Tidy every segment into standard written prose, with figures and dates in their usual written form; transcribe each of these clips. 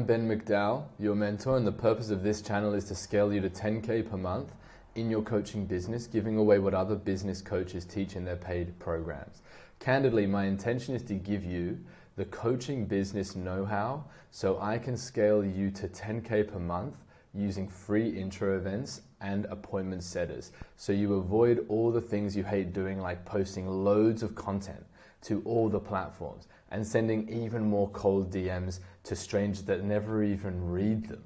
I'm Ben McDowell, your mentor, and the purpose of this channel is to scale you to 10K per month in your coaching business, giving away what other business coaches teach in their paid programs. Candidly, my intention is to give you the coaching business know-how so I can scale you to 10K per month using free intro events and appointment setters. So you avoid all the things you hate doing, like posting loads of content to all the platforms and sending even more cold DMs to strangers that never even read them.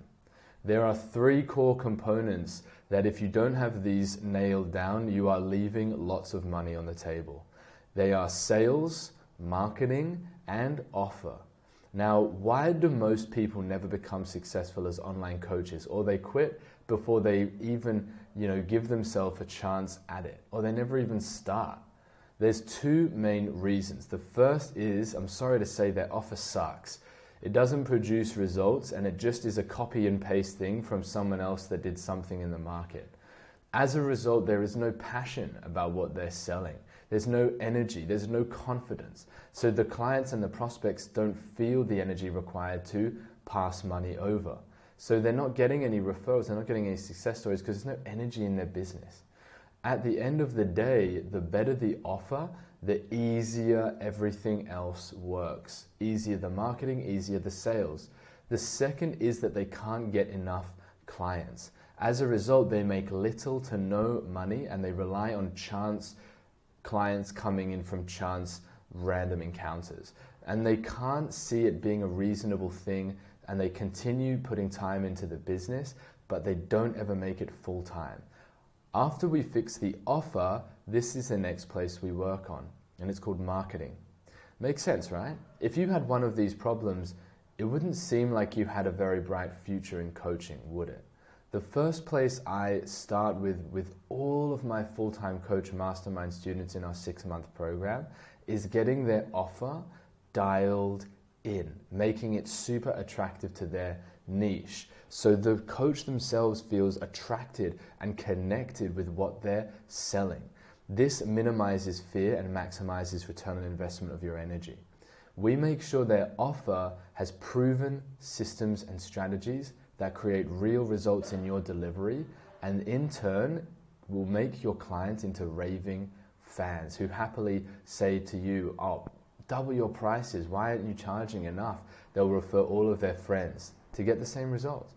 There are 3 core components that if you don't have these nailed down, you are leaving lots of money on the table. They are sales, marketing, and offer. Now, why do most people never become successful as online coaches, or they quit before they even, give themselves a chance at it, or they never even start? There's 2 main reasons. The first is, I'm sorry to say, their offer sucks. It doesn't produce results, and it just is a copy and paste thing from someone else that did something in the market. As a result, there is no passion about what they're selling. There's no energy, there's no confidence. So the clients and the prospects don't feel the energy required to pass money over. So they're not getting any referrals, they're not getting any success stories because there's no energy in their business. At the end of the day, the better the offer, the easier everything else works. Easier the marketing, easier the sales. The second is that they can't get enough clients. As a result, they make little to no money and they rely on chance clients coming in from chance random encounters. And they can't see it being a reasonable thing, and they continue putting time into the business, but they don't ever make it full time. After we fix the offer, this is the next place we work on, and it's called marketing. Makes sense, right? If you had one of these problems, it wouldn't seem like you had a very bright future in coaching, would it? The first place I start with all of my full-time coach mastermind students in our 6-month program is getting their offer dialed in, making it super attractive to their niche. So the coach themselves feels attracted and connected with what they're selling. This minimizes fear and maximizes return on investment of your energy. We make sure their offer has proven systems and strategies that create real results in your delivery, and in turn will make your clients into raving fans who happily say to you, "Oh, double your prices, why aren't you charging enough?" They'll refer all of their friends to get the same results.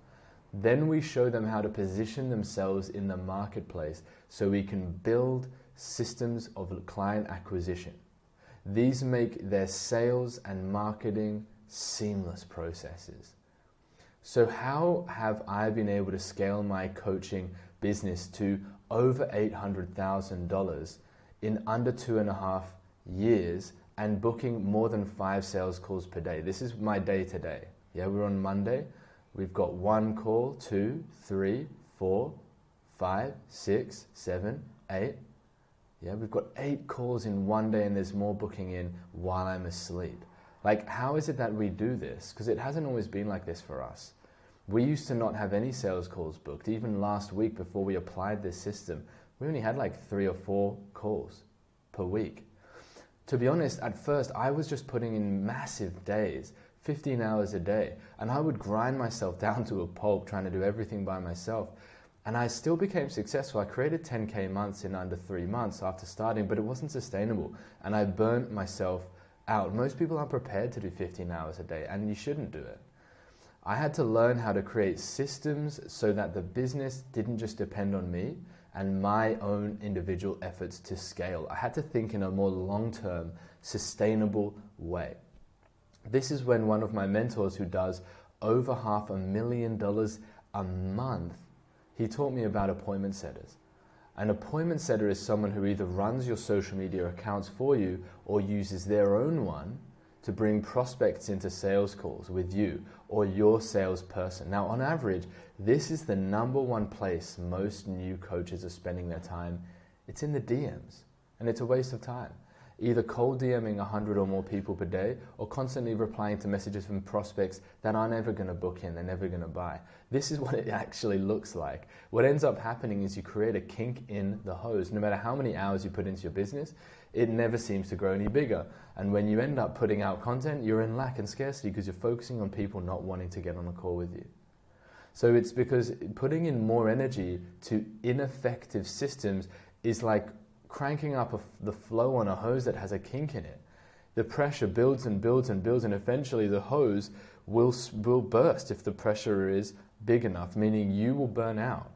Then we show them how to position themselves in the marketplace so we can build systems of client acquisition. These make their sales and marketing seamless processes. So how have I been able to scale my coaching business to over $800,000 in under 2.5 years and booking more than 5 sales calls per day? This is my day to day. Yeah, we're on Monday. We've got 1 call, 2, 3, 4, 5, 6, 7, 8. Yeah, we've got 8 calls in one day, and there's more booking in while I'm asleep. Like, how is it that we do this? Because it hasn't always been like this for us. We used to not have any sales calls booked. Even last week, before we applied this system, we only had like 3 or 4 calls per week. To be honest, at first, I was just putting in massive days, 15 hours a day, and I would grind myself down to a pulp trying to do everything by myself. And I still became successful. I created 10K months in under 3 months after starting, but it wasn't sustainable, and I burnt myself out. Most people aren't prepared to do 15 hours a day, and you shouldn't do it. I had to learn how to create systems so that the business didn't just depend on me and my own individual efforts to scale. I had to think in a more long-term, sustainable way. This is when one of my mentors, who does over $500,000 a month, he taught me about appointment setters. An appointment setter is someone who either runs your social media accounts for you or uses their own one to bring prospects into sales calls with you or your salesperson. Now, on average, this is the #1 place most new coaches are spending their time. It's in the DMs, and it's a waste of time. Either cold DMing 100 or more people per day, or constantly replying to messages from prospects that are never going to book in, they're never going to buy. This is what it actually looks like. What ends up happening is you create a kink in the hose. No matter how many hours you put into your business, it never seems to grow any bigger. And when you end up putting out content, you're in lack and scarcity because you're focusing on people not wanting to get on a call with you. So it's because putting in more energy to ineffective systems is like cranking up the flow on a hose that has a kink in it. The pressure builds and builds and builds, and eventually the hose will burst if the pressure is big enough, meaning you will burn out.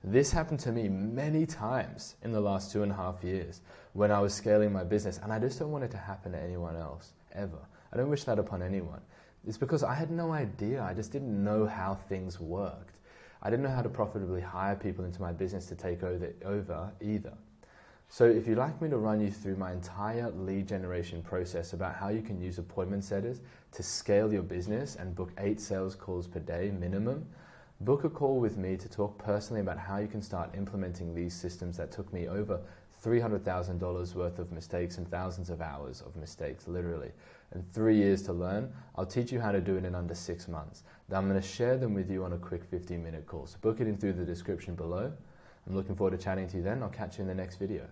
This happened to me many times in the last 2.5 years when I was scaling my business, and I just don't want it to happen to anyone else, ever. I don't wish that upon anyone. It's because I had no idea. I just didn't know how things worked. I didn't know how to profitably hire people into my business to take over either. So if you'd like me to run you through my entire lead generation process about how you can use appointment setters to scale your business and book 8 sales calls per day minimum, book a call with me to talk personally about how you can start implementing these systems that took me over $300,000 worth of mistakes and thousands of hours of mistakes, literally, and 3 years to learn. I'll teach you how to do it in under 6 months. Now I'm going to share them with you on a quick 15-minute call. So book it in through the description below. I'm looking forward to chatting to you then. I'll catch you in the next video.